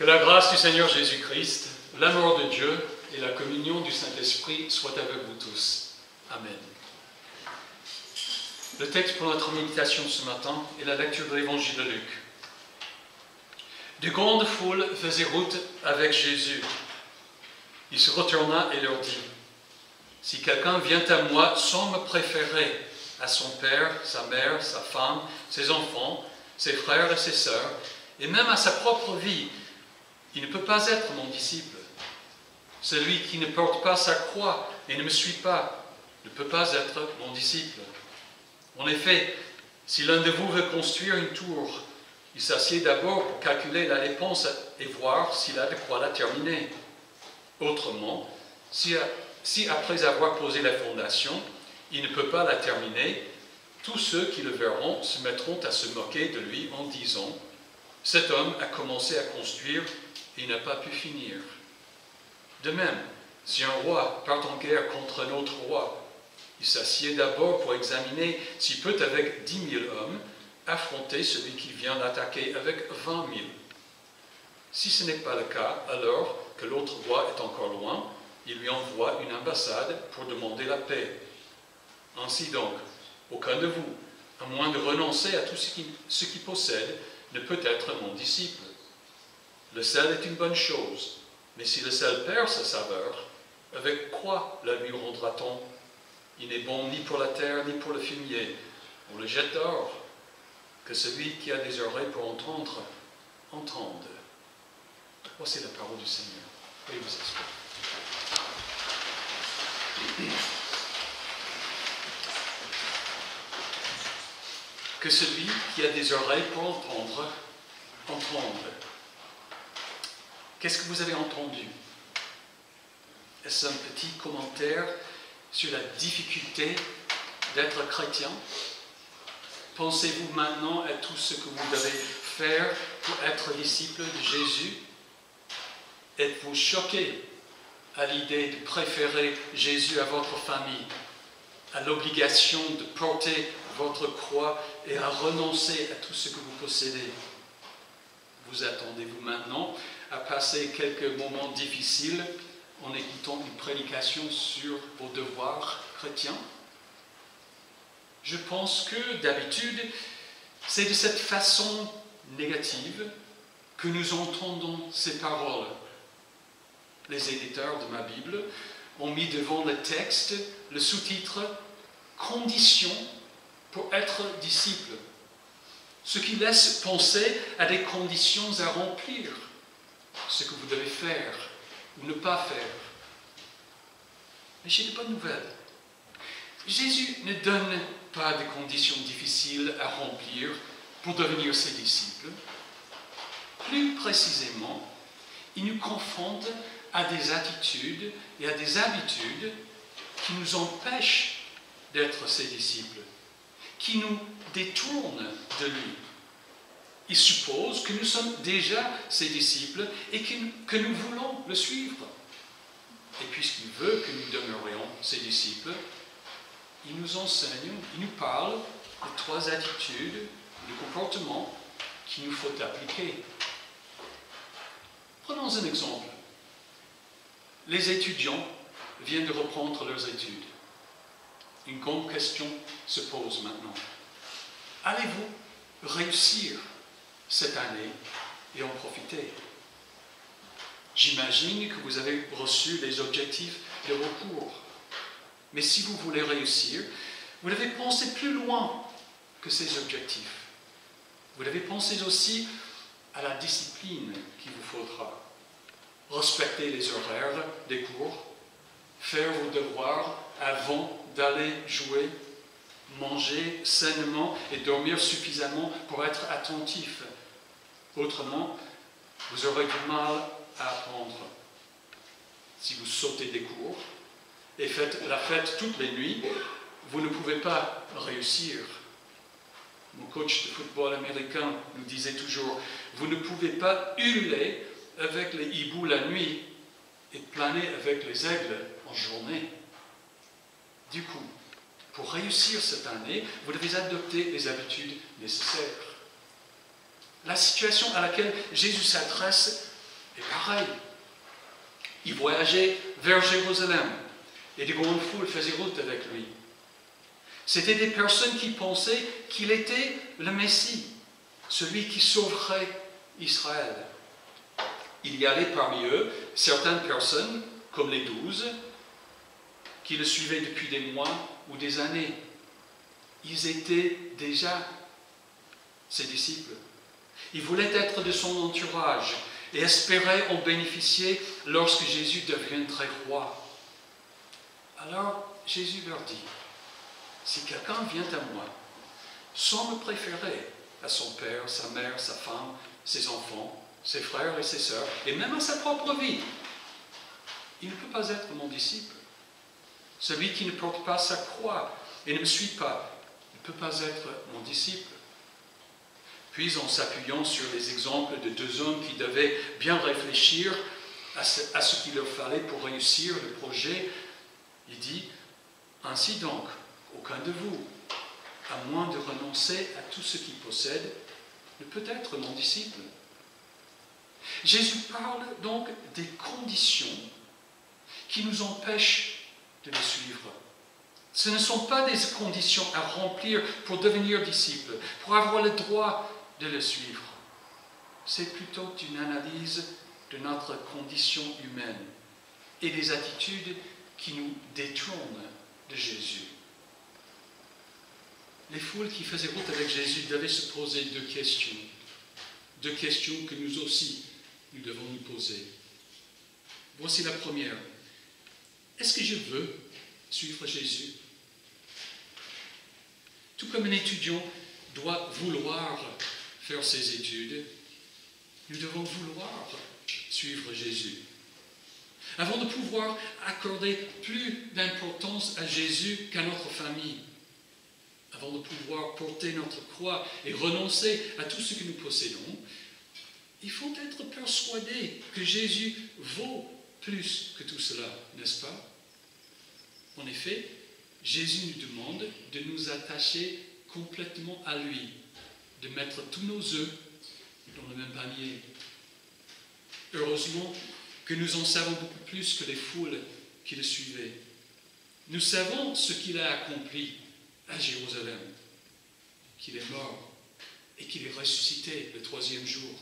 Que la grâce du Seigneur Jésus-Christ, l'amour de Dieu et la communion du Saint-Esprit soient avec vous tous. Amen. Le texte pour notre méditation ce matin est la lecture de l'Évangile de Luc. De grandes foules faisaient route avec Jésus. Il se retourna et leur dit : « Si quelqu'un vient à moi sans me préférer à son père, sa mère, sa femme, ses enfants, ses frères et ses sœurs, et même à sa propre vie, il ne peut pas être mon disciple. Celui qui ne porte pas sa croix et ne me suit pas ne peut pas être mon disciple. En effet, si l'un de vous veut construire une tour, il s'assied d'abord pour calculer la dépense et voir s'il a de quoi la terminer. Autrement, si après avoir posé la fondation, il ne peut pas la terminer, tous ceux qui le verront se mettront à se moquer de lui en disant : cet homme a commencé à construire et il n'a pas pu finir. De même, si un roi part en guerre contre un autre roi, il s'assied d'abord pour examiner s'il peut, avec 10 000 hommes, affronter celui qui vient l'attaquer avec 20 000. Si ce n'est pas le cas, alors que l'autre roi est encore loin, il lui envoie une ambassade pour demander la paix. Ainsi donc, aucun de vous, à moins de renoncer à tout ce qu'il possède, ne peut être mon disciple. Le sel est une bonne chose, mais si le sel perd sa saveur, avec quoi la lui rendra-t-on ? Il n'est bon ni pour la terre, ni pour le fumier. On le jette dehors. Que celui qui a des oreilles pour entendre, entende. Voici la parole du Seigneur. Veuillez vous asseoir. Que celui qui a des oreilles pour entendre, entende. Qu'est-ce que vous avez entendu? Est-ce un petit commentaire sur la difficulté d'être chrétien? Pensez-vous maintenant à tout ce que vous devez faire pour être disciple de Jésus? Êtes-vous choqué à l'idée de préférer Jésus à votre famille, à l'obligation de porter votre croix et à renoncer à tout ce que vous possédez? Vous attendez-vous maintenant à passer quelques moments difficiles en écoutant une prédication sur vos devoirs chrétiens? Je pense que, d'habitude, c'est de cette façon négative que nous entendons ces paroles. Les éditeurs de ma Bible ont mis devant le texte le sous-titre « Conditions pour être disciple », ce qui laisse penser à des conditions à remplir, ce que vous devez faire ou ne pas faire. Mais j'ai de bonnes nouvelles. Jésus ne donne pas de conditions difficiles à remplir pour devenir ses disciples. Plus précisément, il nous confronte à des attitudes et à des habitudes qui nous empêchent d'être ses disciples, qui nous détournent de lui. Il suppose que nous sommes déjà ses disciples et que nous voulons le suivre. Et puisqu'il veut que nous demeurions ses disciples, il nous enseigne, il nous parle de 3 attitudes, de comportements qu'il nous faut appliquer. Prenons un exemple. Les étudiants viennent de reprendre leurs études. Une grande question se pose maintenant. Allez-vous réussir cette année et en profiter? J'imagine que vous avez reçu les objectifs de vos cours. Mais si vous voulez réussir, vous devez penser plus loin que ces objectifs. Vous devez penser aussi à la discipline qu'il vous faudra. Respecter les horaires des cours, faire vos devoirs avant d'aller jouer, manger sainement et dormir suffisamment pour être attentif. Autrement, vous aurez du mal à apprendre. Si vous sautez des cours et faites la fête toutes les nuits, vous ne pouvez pas réussir. Mon coach de football américain nous disait toujours : vous ne pouvez pas hurler avec les hiboux la nuit et planer avec les aigles en journée. Du coup, pour réussir cette année, vous devez adopter les habitudes nécessaires. La situation à laquelle Jésus s'adresse Et pareil, il voyageait vers Jérusalem et de grandes foules faisaient route avec lui. C'était des personnes qui pensaient qu'il était le Messie, celui qui sauverait Israël. Il y avait parmi eux certaines personnes, comme les 12, qui le suivaient depuis des mois ou des années. Ils étaient déjà ses disciples. Ils voulaient être de son entourage et espéraient en bénéficier lorsque Jésus deviendrait roi. Alors Jésus leur dit, si quelqu'un vient à moi, sans me préférer à son père, sa mère, sa femme, ses enfants, ses frères et ses sœurs, et même à sa propre vie, il ne peut pas être mon disciple. Celui qui ne porte pas sa croix et ne me suit pas, ne peut pas être mon disciple. Puis, en s'appuyant sur les exemples de 2 hommes qui devaient bien réfléchir à ce qu'il leur fallait pour réussir le projet, il dit, ainsi donc, aucun de vous, à moins de renoncer à tout ce qu'il possède, ne peut être mon disciple. Jésus parle donc des conditions qui nous empêchent de le suivre. Ce ne sont pas des conditions à remplir pour devenir disciple, pour avoir le droit de le suivre. C'est plutôt une analyse de notre condition humaine et des attitudes qui nous détournent de Jésus. Les foules qui faisaient route avec Jésus devaient se poser 2 questions. 2 questions que nous aussi, nous devons nous poser. Voici la première. Est-ce que je veux suivre Jésus? Tout comme un étudiant doit vouloir faire ses études, nous devons vouloir suivre Jésus. Avant de pouvoir accorder plus d'importance à Jésus qu'à notre famille, avant de pouvoir porter notre croix et renoncer à tout ce que nous possédons, il faut être persuadé que Jésus vaut plus que tout cela, n'est-ce pas? En effet, Jésus nous demande de nous attacher complètement à lui, de mettre tous nos œufs dans le même panier. Heureusement que nous en savons beaucoup plus que les foules qui le suivaient. Nous savons ce qu'il a accompli à Jérusalem, qu'il est mort et qu'il est ressuscité le 3e jour.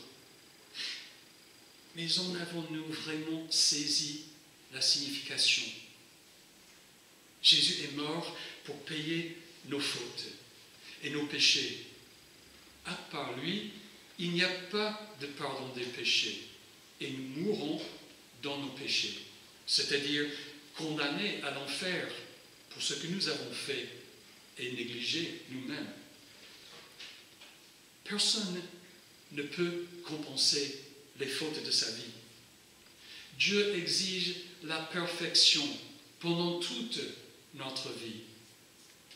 Mais en avons-nous vraiment saisi la signification? Jésus est mort pour payer nos fautes et nos péchés. À part lui, il n'y a pas de pardon des péchés et nous mourrons dans nos péchés, c'est-à-dire condamnés à l'enfer pour ce que nous avons fait et négligé nous-mêmes. Personne ne peut compenser les fautes de sa vie. Dieu exige la perfection pendant toute notre vie.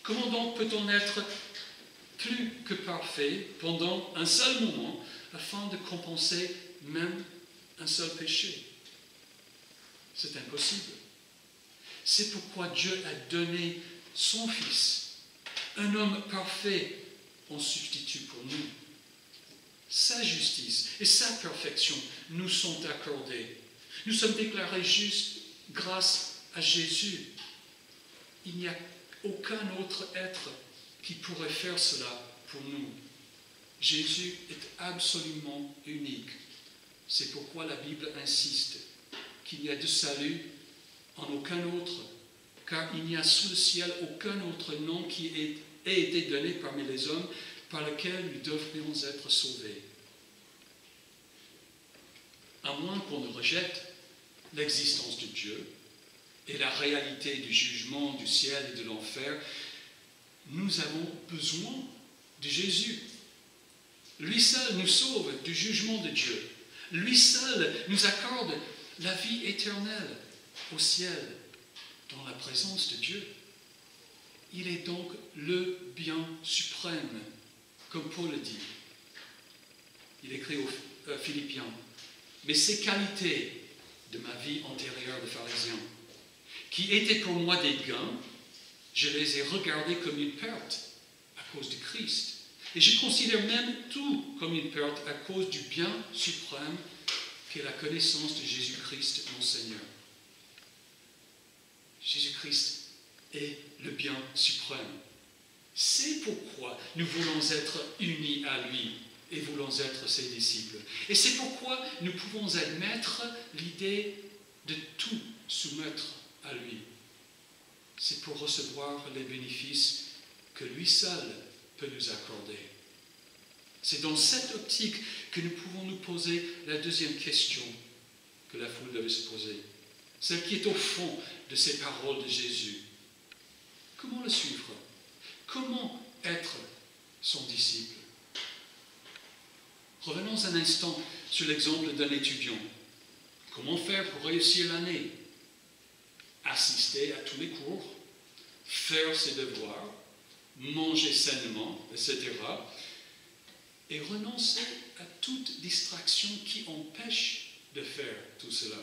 Comment donc peut-on être plus que parfait pendant un seul moment afin de compenser même un seul péché? C'est impossible. C'est pourquoi Dieu a donné son Fils, un homme parfait, en substitut pour nous. Sa justice et sa perfection nous sont accordées. Nous sommes déclarés justes grâce à Jésus. Il n'y a aucun autre être qui pourrait faire cela pour nous. Jésus est absolument unique. C'est pourquoi la Bible insiste qu'il n'y a de salut en aucun autre, car il n'y a sous le ciel aucun autre nom qui ait été donné parmi les hommes par lequel nous devrions être sauvés. À moins qu'on ne rejette l'existence de Dieu et la réalité du jugement du ciel et de l'enfer, nous avons besoin de Jésus. Lui seul nous sauve du jugement de Dieu. Lui seul nous accorde la vie éternelle au ciel, dans la présence de Dieu. Il est donc le bien suprême, comme Paul le dit. Il écrit aux Philippiens, « Mais ces qualités de ma vie antérieure de pharisien, qui étaient pour moi des gains, je les ai regardés comme une perte à cause du Christ. Et je considère même tout comme une perte à cause du bien suprême qu'est la connaissance de Jésus-Christ, mon Seigneur. Jésus-Christ est le bien suprême. C'est pourquoi nous voulons être unis à lui et voulons être ses disciples. Et c'est pourquoi nous pouvons admettre l'idée de tout soumettre à lui. C'est pour recevoir les bénéfices que lui seul peut nous accorder. C'est dans cette optique que nous pouvons nous poser la deuxième question que la foule devait se poser, celle qui est au fond de ces paroles de Jésus. Comment le suivre? Comment être son disciple? Revenons un instant sur l'exemple d'un étudiant. Comment faire pour réussir l'année? Assister à tous les cours, faire ses devoirs, manger sainement, etc. Et renoncer à toute distraction qui empêche de faire tout cela.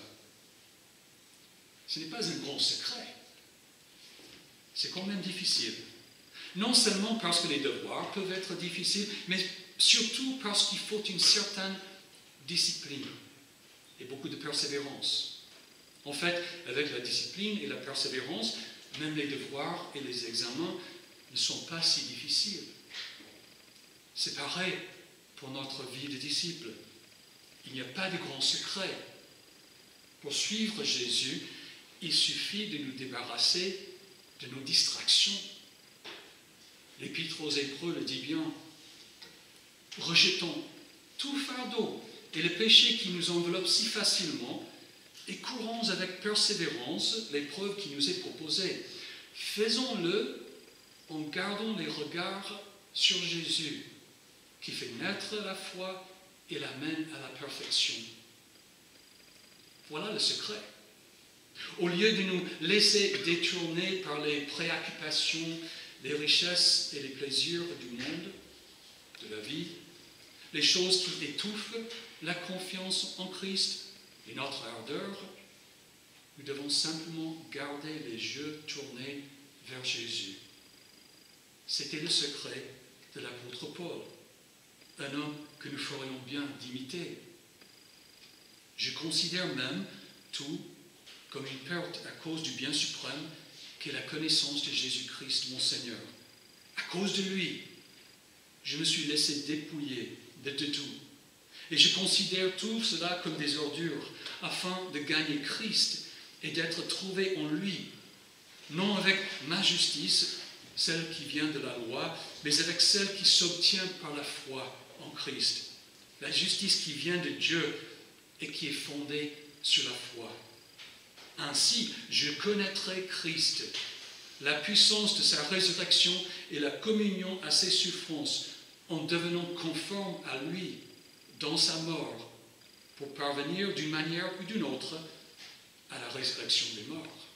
Ce n'est pas un grand secret. C'est quand même difficile. Non seulement parce que les devoirs peuvent être difficiles, mais surtout parce qu'il faut une certaine discipline et beaucoup de persévérance. En fait, avec la discipline et la persévérance, même les devoirs et les examens ne sont pas si difficiles. C'est pareil pour notre vie de disciple. Il n'y a pas de grand secret. Pour suivre Jésus, il suffit de nous débarrasser de nos distractions. L'Épître aux Hébreux le dit bien. Rejetons tout fardeau et le péché qui nous enveloppe si facilement et courons avec persévérance l'épreuve qui nous est proposée. Faisons-le en gardant les regards sur Jésus, qui fait naître la foi et l'amène à la perfection. Voilà le secret. Au lieu de nous laisser détourner par les préoccupations, les richesses et les plaisirs du monde, de la vie, les choses qui étouffent la confiance en Christ et notre ardeur, nous devons simplement garder les yeux tournés vers Jésus. C'était le secret de l'apôtre Paul, un homme que nous ferions bien d'imiter. Je considère même tout comme une perte à cause du bien suprême qu'est la connaissance de Jésus-Christ, mon Seigneur. À cause de lui, je me suis laissé dépouiller de tout. Et je considère tout cela comme des ordures, afin de gagner Christ et d'être trouvé en lui, non avec ma justice, celle qui vient de la loi, mais avec celle qui s'obtient par la foi en Christ. La justice qui vient de Dieu et qui est fondée sur la foi. Ainsi, je connaîtrai Christ, la puissance de sa résurrection et la communion à ses souffrances, en devenant conforme à lui dans sa mort, pour parvenir d'une manière ou d'une autre à la résurrection des morts.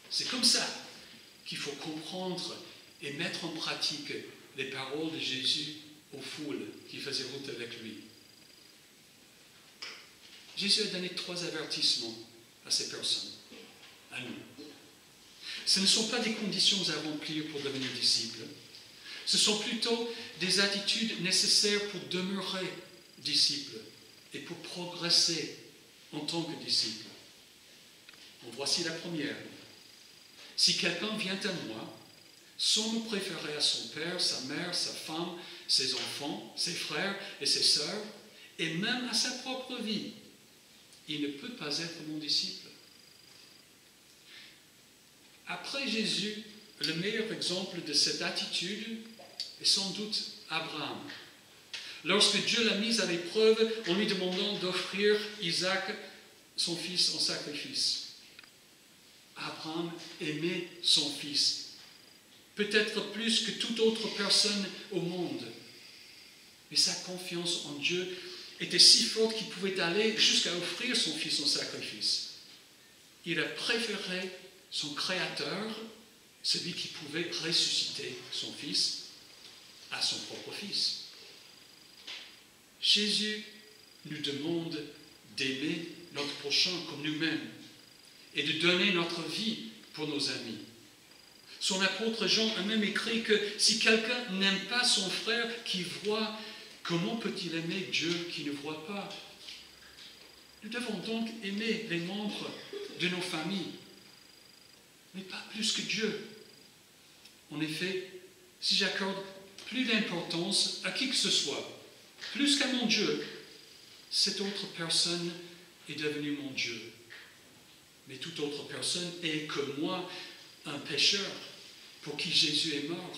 C'est comme ça qu'il faut comprendre et mettre en pratique les paroles de Jésus aux foules qui faisaient route avec lui. Jésus a donné 3 avertissements à ces personnes, à nous. Ce ne sont pas des conditions à remplir pour devenir disciple. Ce sont plutôt des attitudes nécessaires pour demeurer disciple et pour progresser en tant que disciple. En voici la première. Si quelqu'un vient à moi, sans me préférer à son père, sa mère, sa femme, ses enfants, ses frères et ses sœurs, et même à sa propre vie, il ne peut pas être mon disciple. Après Jésus, le meilleur exemple de cette attitude est sans doute Abraham. Lorsque Dieu l'a mis à l'épreuve en lui demandant d'offrir Isaac, son fils, en sacrifice. Abraham aimait son fils, peut-être plus que toute autre personne au monde. Mais sa confiance en Dieu était si forte qu'il pouvait aller jusqu'à offrir son fils en sacrifice. Il a préféré son Créateur, celui qui pouvait ressusciter son fils, à son propre fils. Jésus nous demande d'aimer notre prochain comme nous-mêmes et de donner notre vie pour nos amis. Son apôtre Jean a même écrit que si quelqu'un n'aime pas son frère qui voit, comment peut-il aimer Dieu qui ne voit pas? Nous devons donc aimer les membres de nos familles, mais pas plus que Dieu. En effet, si j'accorde plus d'importance à qui que ce soit, plus qu'à mon Dieu, cette autre personne est devenue mon Dieu. Mais toute autre personne est comme moi un pécheur pour qui Jésus est mort.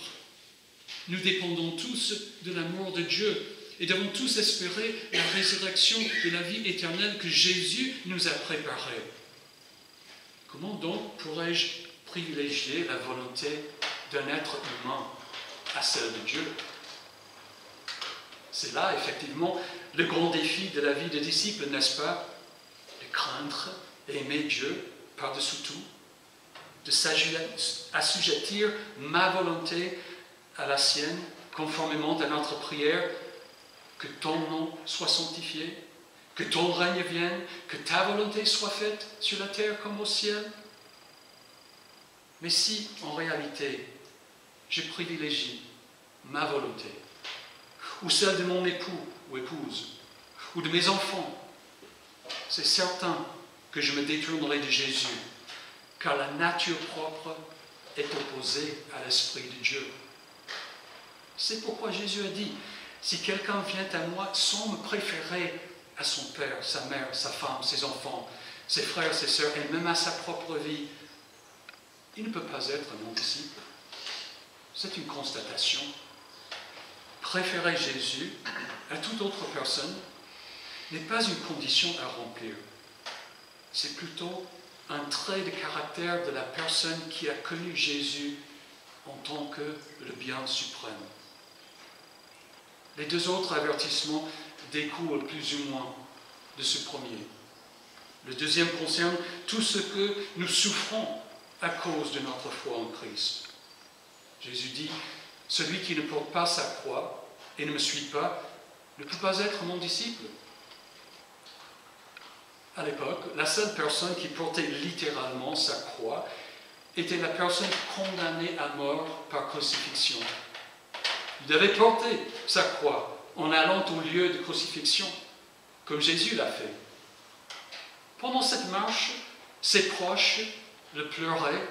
Nous dépendons tous de l'amour de Dieu et devons tous espérer la résurrection de la vie éternelle que Jésus nous a préparée. Comment donc pourrais-je privilégier la volonté d'un être humain à celle de Dieu? C'est là, effectivement, le grand défi de la vie de disciple, n'est-ce pas? De craindre et aimer Dieu par-dessous tout, de s'assujettir ma volonté à la sienne, conformément à notre prière, que ton nom soit sanctifié, que ton règne vienne, que ta volonté soit faite sur la terre comme au ciel. Mais si, en réalité, je privilégie ma volonté, ou celle de mon époux ou épouse, ou de mes enfants, c'est certain que je me détournerai de Jésus, car la nature propre est opposée à l'Esprit de Dieu. C'est pourquoi Jésus a dit, si quelqu'un vient à moi sans me préférer à son père, sa mère, sa femme, ses enfants, ses frères, ses sœurs, et même à sa propre vie, il ne peut pas être mon disciple. C'est une constatation. Préférer Jésus à toute autre personne n'est pas une condition à remplir. C'est plutôt un trait de caractère de la personne qui a connu Jésus en tant que le bien suprême. Les deux autres avertissements découlent plus ou moins de ce premier. Le deuxième concerne tout ce que nous souffrons à cause de notre foi en Christ. Jésus dit, « Celui qui ne porte pas sa croix et ne me suit pas ne peut pas être mon disciple. » À l'époque, la seule personne qui portait littéralement sa croix était la personne condamnée à mort par crucifixion. Il devait porter sa croix en allant au lieu de crucifixion, comme Jésus l'a fait. Pendant cette marche, ses proches le pleuraient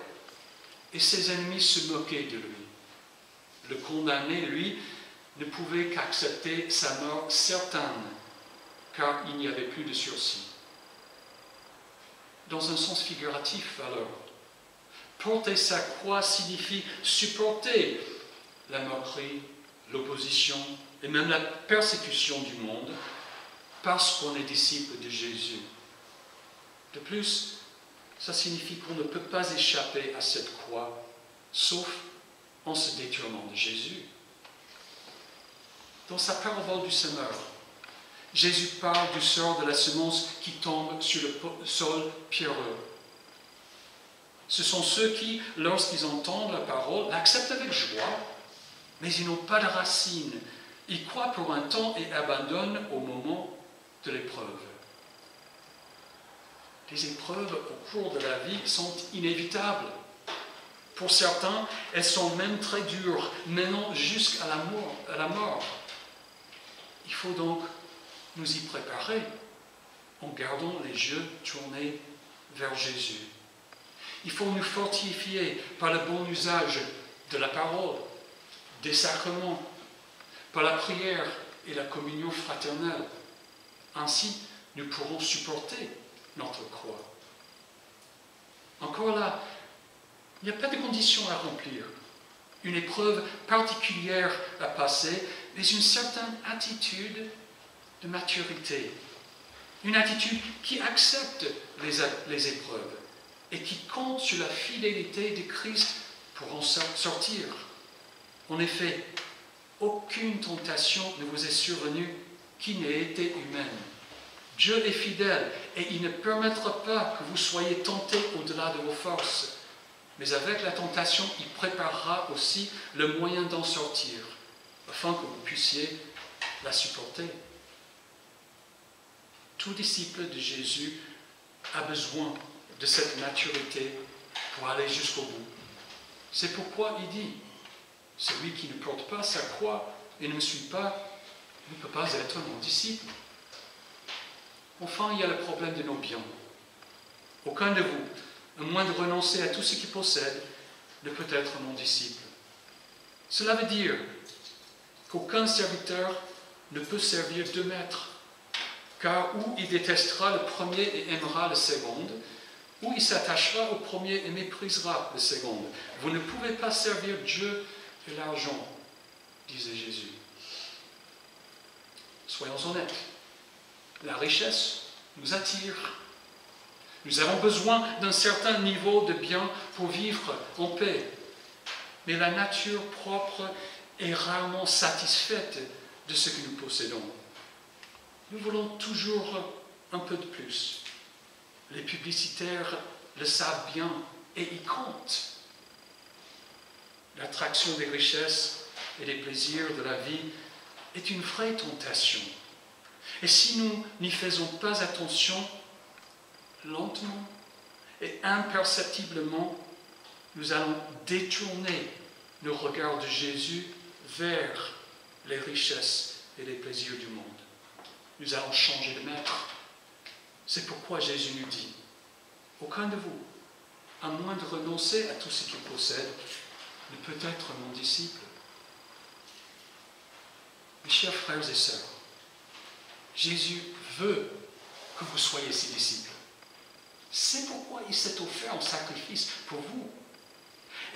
et ses ennemis se moquaient de lui. Le condamné, lui, ne pouvait qu'accepter sa mort certaine, car il n'y avait plus de sursis. Dans un sens figuratif, alors, porter sa croix signifie supporter la moquerie, l'opposition et même la persécution du monde parce qu'on est disciple de Jésus. De plus, ça signifie qu'on ne peut pas échapper à cette croix, sauf en se détournant de Jésus. Dans sa parabole du semeur, Jésus parle du sort de la semence qui tombe sur le sol pierreux. Ce sont ceux qui, lorsqu'ils entendent la parole, l'acceptent avec joie, mais ils n'ont pas de racines. Ils croient pour un temps et abandonnent au moment de l'épreuve. Les épreuves au cours de la vie sont inévitables. Pour certains, elles sont même très dures, menant jusqu'à la mort. Il faut donc nous y préparer en gardant les yeux tournés vers Jésus. Il faut nous fortifier par le bon usage de la parole, des sacrements, par la prière et la communion fraternelle. Ainsi, nous pourrons supporter notre croix. Encore là, il n'y a pas de conditions à remplir, une épreuve particulière à passer, mais une certaine attitude de maturité, une attitude qui accepte les épreuves et qui compte sur la fidélité de Christ pour en sortir. En effet, aucune tentation ne vous est survenue qui n'ait été humaine. Dieu est fidèle et il ne permettra pas que vous soyez tentés au-delà de vos forces. Mais avec la tentation, il préparera aussi le moyen d'en sortir, afin que vous puissiez la supporter. Tout disciple de Jésus a besoin de cette maturité pour aller jusqu'au bout. C'est pourquoi il dit, celui qui ne porte pas sa croix et ne me suit pas ne peut pas être mon disciple. Enfin, il y a le problème de nos biens. Aucun de vous, à moins de renoncer à tout ce qu'il possède, ne peut être mon disciple. Cela veut dire qu'aucun serviteur ne peut servir deux maîtres, car ou il détestera le premier et aimera le second, ou il s'attachera au premier et méprisera le second. Vous ne pouvez pas servir Dieu et l'argent, disait Jésus. Soyons honnêtes, la richesse nous attire. Nous avons besoin d'un certain niveau de biens pour vivre en paix. Mais la nature propre est rarement satisfaite de ce que nous possédons. Nous voulons toujours un peu de plus. Les publicitaires le savent bien et y comptent. L'attraction des richesses et des plaisirs de la vie est une vraie tentation. Et si nous n'y faisons pas attention, lentement et imperceptiblement, nous allons détourner le regard de Jésus vers les richesses et les plaisirs du monde. Nous allons changer de maître. C'est pourquoi Jésus nous dit, aucun de vous, à moins de renoncer à tout ce qu'il possède, ne peut être mon disciple. Mes chers frères et sœurs, Jésus veut que vous soyez ses disciples. C'est pourquoi il s'est offert en sacrifice pour vous.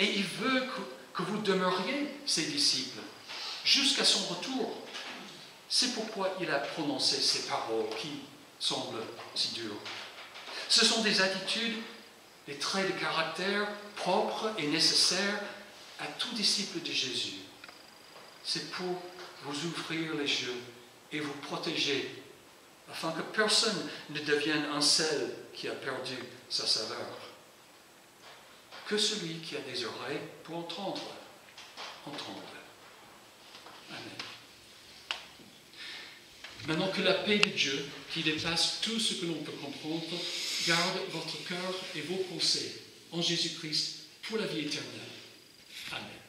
Et il veut que vous demeuriez ses disciples jusqu'à son retour. C'est pourquoi il a prononcé ces paroles qui semblent si dures. Ce sont des attitudes, des traits de caractère propres et nécessaires à tout disciple de Jésus. C'est pour vous ouvrir les yeux et vous protéger, afin que personne ne devienne un sel qui a perdu sa saveur. Que celui qui a des oreilles pour entendre, entende. Amen. Maintenant que la paix de Dieu, qui dépasse tout ce que l'on peut comprendre, garde votre cœur et vos pensées en Jésus-Christ pour la vie éternelle. Amen.